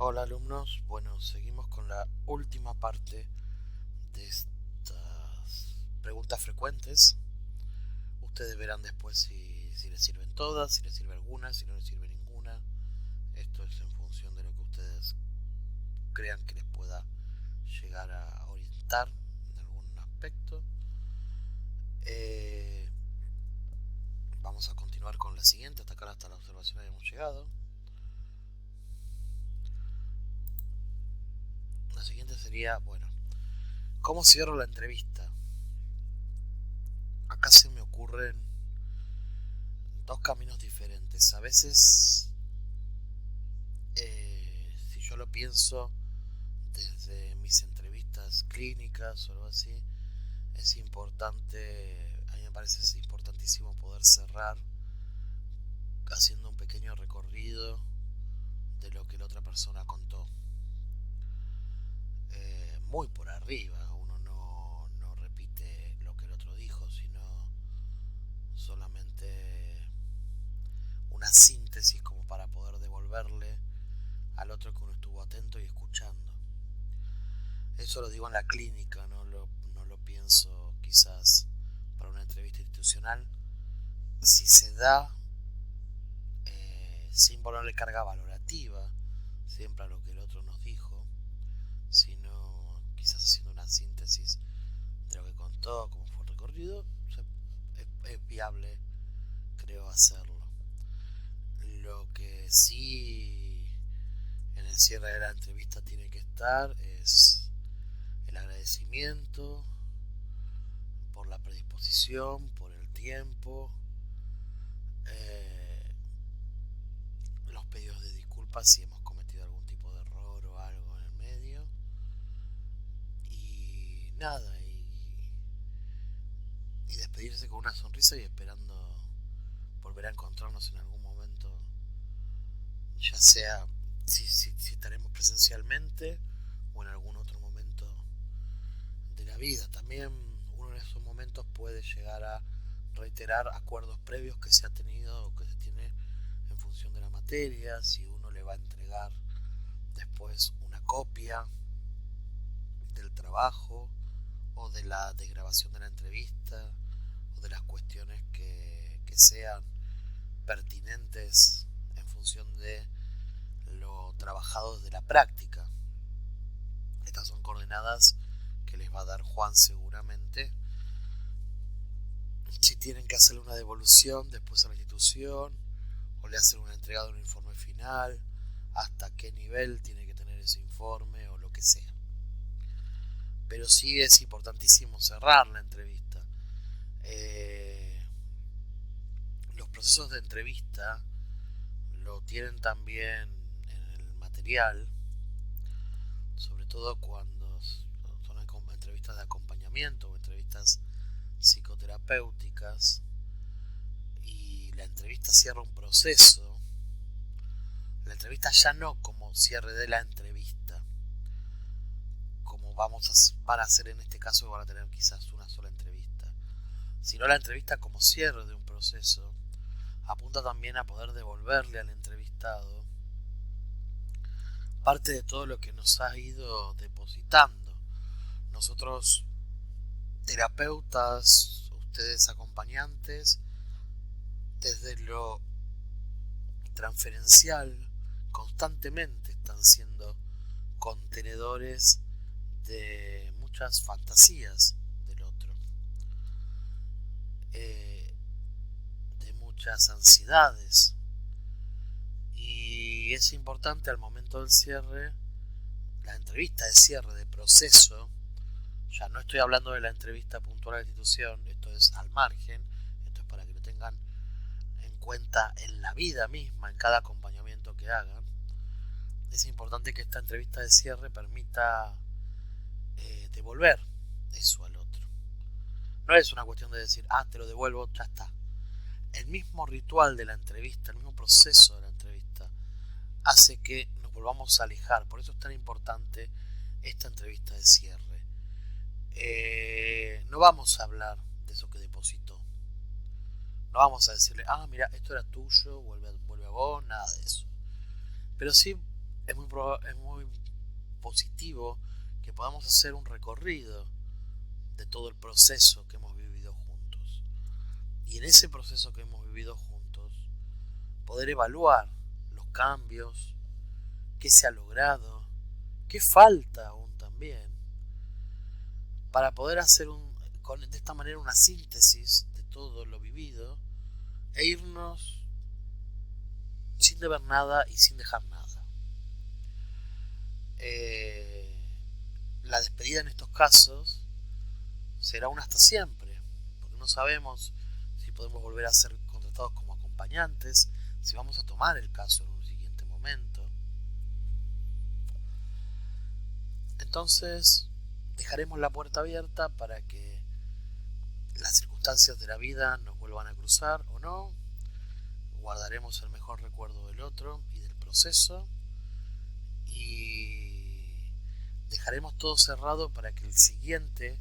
Hola alumnos, bueno, seguimos con la última parte de estas preguntas frecuentes. Ustedes verán después si les sirven todas, si les sirve alguna, si no les sirve ninguna. Esto es en función de lo que ustedes crean que les pueda llegar a orientar en algún aspecto. Eh, Vamos a continuar con la siguiente, hasta la observación habíamos llegado. La siguiente sería, bueno, ¿cómo cierro la entrevista? Acá se me ocurren dos caminos diferentes. A veces, si yo lo pienso desde mis entrevistas clínicas o algo así, es importante, a mí me parece es importantísimo poder cerrar haciendo un pequeño recorrido de lo que la otra persona contó. Muy por arriba, uno no repite lo que el otro dijo, sino solamente una síntesis como para poder devolverle al otro que uno estuvo atento y escuchando. Eso lo digo en la clínica, no lo pienso quizás para una entrevista institucional. Si se da sin ponerle carga valorativa siempre a lo que el otro nos dijo, sino quizás haciendo una síntesis de lo que contó, cómo fue el recorrido, es viable, creo, hacerlo. Lo que sí en el cierre de la entrevista tiene que estar es el agradecimiento por la predisposición, por el tiempo, eh, los pedidos de disculpas si hemos cometido algún tipo de error o algo en el medio. Y nada, y despedirse con una sonrisa y esperando volver a encontrarnos en algún momento, ya sea si estaremos presencialmente o en algún otro momento de la vida. También uno en esos momentos puede llegar a reiterar acuerdos previos que se ha tenido o que se tiene en función de la materia, si uno le va a entregar después una copia del trabajo o de la de grabación de la entrevista o de las cuestiones que sean pertinentes en función de lo trabajado de la práctica. Estas son coordenadas que les va a dar Juan seguramente. Si tienen que hacerle una devolución después a la institución o le hacen una entrega de un informe final, hasta qué nivel tiene que tener ese informe o lo que sea. Pero sí es importantísimo cerrar la entrevista. Los procesos de entrevista lo tienen también en el material, sobre todo cuando son entrevistas de acompañamiento o entrevistas psicoterapéuticas y la entrevista cierra un proceso. La entrevista ya no como cierre de la entrevista, como van a hacer en este caso, van a tener quizás una sola entrevista, sino la entrevista como cierre de un proceso. Apunta también a poder devolverle al entrevistado parte de todo lo que nos ha ido depositando. Nosotros, terapeutas, ustedes acompañantes, desde lo transferencial, constantemente están siendo contenedores de muchas fantasías del otro, de muchas ansiedades. Y es importante al momento del cierre, la entrevista de cierre, de proceso, ya no estoy hablando de la entrevista puntual a la institución, esto es al margen, esto es para que lo tengan en cuenta en la vida misma, en cada acompañamiento que hagan. Es importante que esta entrevista de cierre permita devolver eso al otro. No es una cuestión de decir, te lo devuelvo, ya está. El mismo ritual de la entrevista, el mismo proceso de la entrevista, hace que nos volvamos a alejar. Por eso es tan importante esta entrevista de cierre. No vamos a hablar de eso que depositó. No vamos a decirle, mira, esto era tuyo, vuelve a vos, nada de eso. Pero sí es muy positivo que podamos hacer un recorrido de todo el proceso que hemos vivido juntos. Y en ese proceso que hemos vivido juntos, poder evaluar los cambios, qué se ha logrado, qué falta aún también, para poder hacer de esta manera una síntesis de todo lo vivido e irnos sin deber nada y sin dejar nada. La despedida en estos casos será un hasta siempre, porque no sabemos si podemos volver a ser contratados como acompañantes, si vamos a tomar el caso en un siguiente momento. Entonces dejaremos la puerta abierta para que las circunstancias de la vida nos vuelvan a cruzar o no. Guardaremos el mejor recuerdo del otro y del proceso, y dejaremos todo cerrado para que el siguiente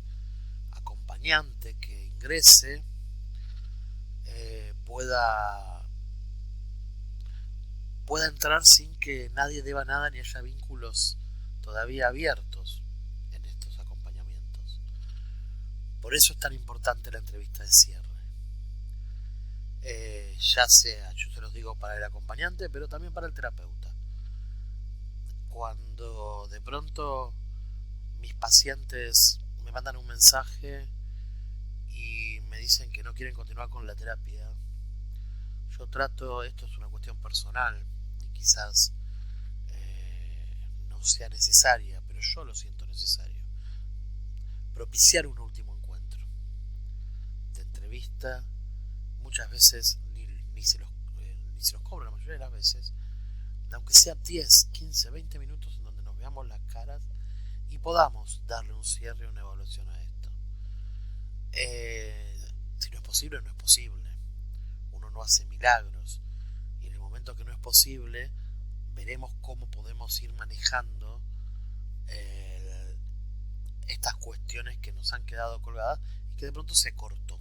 acompañante que ingrese pueda entrar sin que nadie deba nada ni haya vínculos todavía abiertos en estos acompañamientos. Por eso es tan importante la entrevista de cierre. Ya sea, yo se los digo, para el acompañante, pero también para el terapeuta. Cuando de pronto mis pacientes me mandan un mensaje y me dicen que no quieren continuar con la terapia, yo trato, esto es una cuestión personal y quizás no sea necesaria, pero yo lo siento necesario, propiciar un último encuentro de entrevista. Muchas veces ni se los cobro, la mayoría de las veces, aunque sea 10, 15, 20 minutos en donde nos veamos las caras y podamos darle un cierre y una evaluación a esto. Si no es posible, no es posible. Uno no hace milagros, y en el momento que no es posible, veremos cómo podemos ir manejando estas cuestiones que nos han quedado colgadas y que de pronto se cortó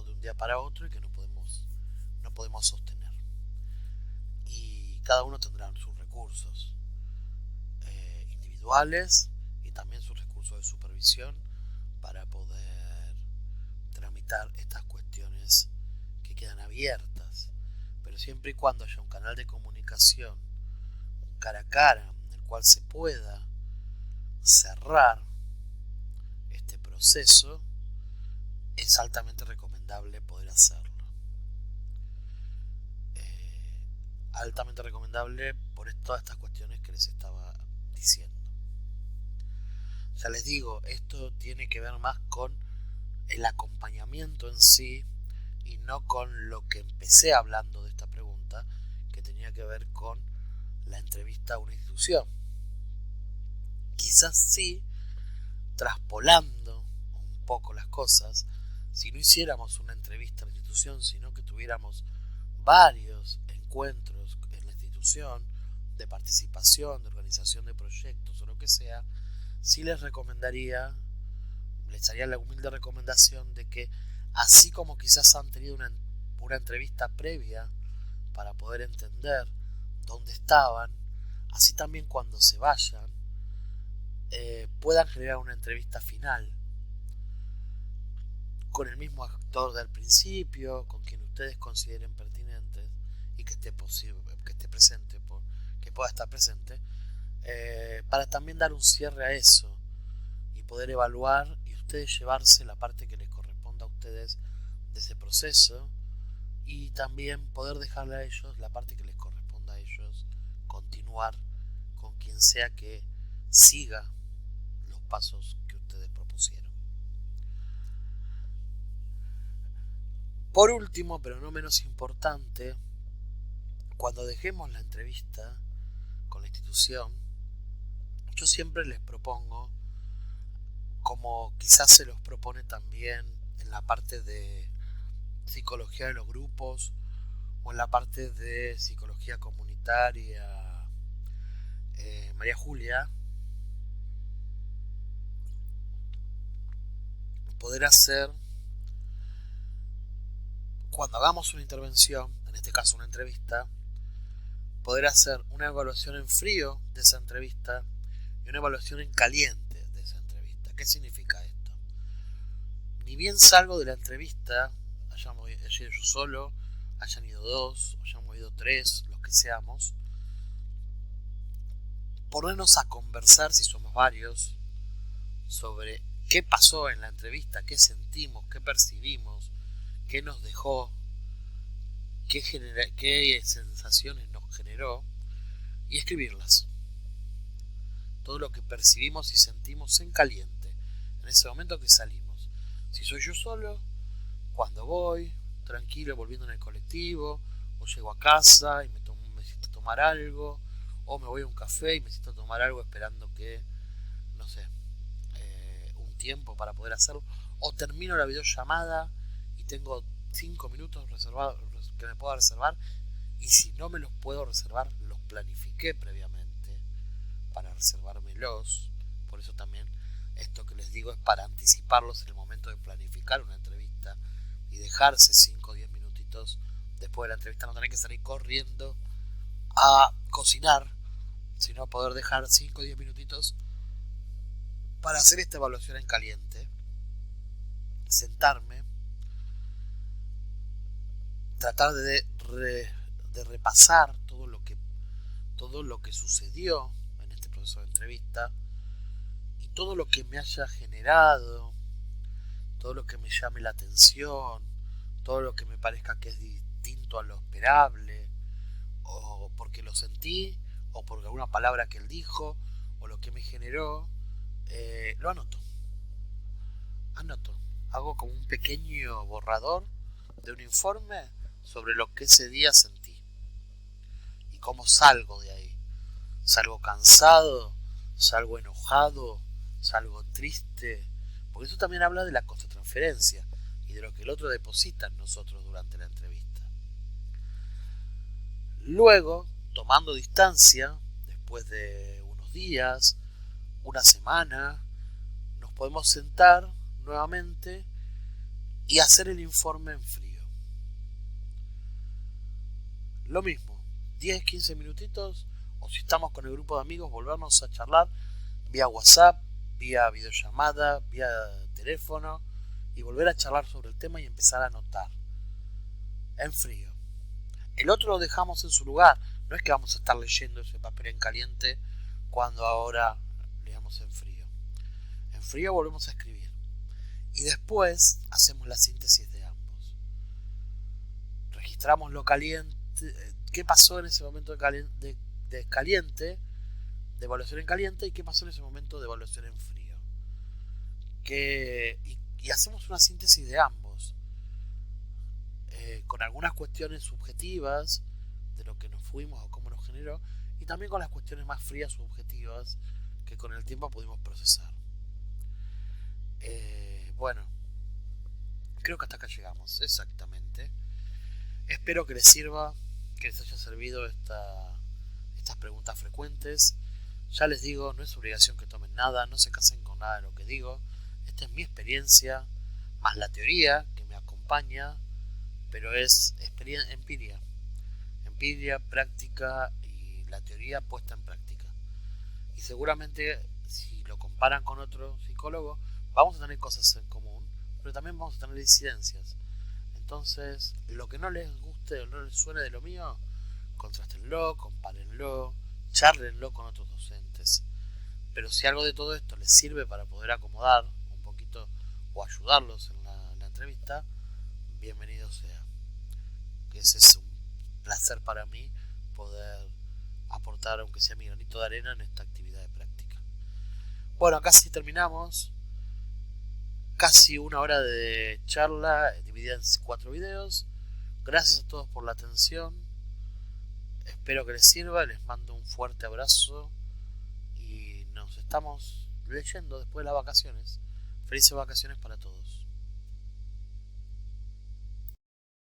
de un día para otro y que no podemos sostener. Y cada uno tendrá sus recursos individuales y también sus recursos de supervisión para poder tramitar estas cuestiones que quedan abiertas, pero siempre y cuando haya un canal de comunicación, un cara a cara, en el cual se pueda cerrar este proceso, es altamente recomendable poder hacerlo. Altamente recomendable por todas estas cuestiones que les estaba diciendo. Ya les digo, esto tiene que ver más con el acompañamiento en sí y no con lo que empecé hablando de esta pregunta, que tenía que ver con la entrevista a una institución. Quizás sí, traspolando un poco las cosas, si no hiciéramos una entrevista a la institución, sino que tuviéramos varios encuentros en la institución de participación, de organización de proyectos o lo que sea, sí les haría la humilde recomendación de que, así como quizás han tenido una entrevista previa para poder entender dónde estaban, así también cuando se vayan puedan generar una entrevista final con el mismo actor del principio, con quien ustedes consideren pertinentes y que esté presente, que pueda estar presente, para también dar un cierre a eso y poder evaluar y ustedes llevarse la parte que les corresponda a ustedes de ese proceso, y también poder dejarle a ellos la parte que les corresponda a ellos, continuar con quien sea que siga los pasos que ustedes propusieron. Por último, pero no menos importante, cuando dejemos la entrevista con la institución, yo siempre les propongo, como quizás se los propone también en la parte de psicología de los grupos o en la parte de psicología comunitaria, María Julia, poder hacer, cuando hagamos una intervención, en este caso una entrevista, poder hacer una evaluación en frío de esa entrevista y una evaluación en caliente de esa entrevista. ¿Qué significa esto? Ni bien salgo de la entrevista, hayamos ido yo solo, hayan ido 2, hayamos ido 3, los que seamos, ponernos a conversar, si somos varios, sobre qué pasó en la entrevista, qué sentimos, qué percibimos, qué nos dejó, qué sensaciones nos generó, y escribirlas. Todo lo que percibimos y sentimos en caliente, en ese momento que salimos. Si soy yo solo, cuando voy, tranquilo, volviendo en el colectivo, o llego a casa y me necesito tomar algo, o me voy a un café y me necesito tomar algo esperando que, no sé, un tiempo para poder hacerlo, o termino la videollamada y tengo 5 minutos reservados que me puedo reservar, y si no me los puedo reservar, los planifiqué previamente para reservármelos. Por eso también esto que les digo es para anticiparlos en el momento de planificar una entrevista y dejarse 5 o 10 minutitos después de la entrevista, no tener que salir corriendo a cocinar, sino poder dejar 5 o 10 minutitos para hacer esta evaluación en caliente, sentarme, tratar de repasar todo lo que sucedió en este proceso de entrevista y todo lo que me haya generado, todo lo que me llame la atención, todo lo que me parezca que es distinto a lo esperable, o porque lo sentí, o por alguna palabra que él dijo, o lo que me generó, lo anoto. Hago como un pequeño borrador de un informe sobre lo que ese día sentí y cómo salgo de ahí. Salgo cansado, salgo enojado, salgo triste, porque eso también habla de la contratransferencia y de lo que el otro deposita en nosotros durante la entrevista. Luego, tomando distancia, después de unos días, una semana, nos podemos sentar nuevamente y hacer el informe en frío. Lo mismo, 10-15 minutitos, o si estamos con el grupo de amigos, volvernos a charlar vía WhatsApp, vía videollamada, vía teléfono, y volver a charlar sobre el tema y empezar a anotar en frío. El otro lo dejamos en su lugar, no es que vamos a estar leyendo ese papel en caliente cuando ahora leamos en frío. En frío volvemos a escribir y después hacemos la síntesis de ambos. Registramos lo caliente, qué pasó en ese momento de caliente, de evaluación en caliente, y qué pasó en ese momento de evaluación en frío. Y hacemos una síntesis de ambos, con algunas cuestiones subjetivas de lo que nos fuimos o cómo nos generó, y también con las cuestiones más frías subjetivas que con el tiempo pudimos procesar. Bueno, creo que hasta acá llegamos, exactamente. Espero que les sirva, que les haya servido estas preguntas frecuentes. Ya les digo, no es obligación que tomen nada, no se casen con nada de lo que digo. Esta es mi experiencia, más la teoría que me acompaña, pero es empiria, práctica y la teoría puesta en práctica. Y seguramente si lo comparan con otro psicólogo, vamos a tener cosas en común, pero también vamos a tener disidencias. Entonces, lo que no les guste o no les suene de lo mío, contrástenlo, compárenlo, chárlenlo con otros docentes. Pero si algo de todo esto les sirve para poder acomodar un poquito o ayudarlos en la entrevista, bienvenido sea. Que ese es un placer para mí poder aportar, aunque sea mi granito de arena, en esta actividad de práctica. Bueno, casi terminamos. Casi una hora de charla dividida en 4 videos. Gracias a todos por la atención. Espero que les sirva. Les mando un fuerte abrazo. Y nos estamos leyendo después de las vacaciones. Felices vacaciones para todos.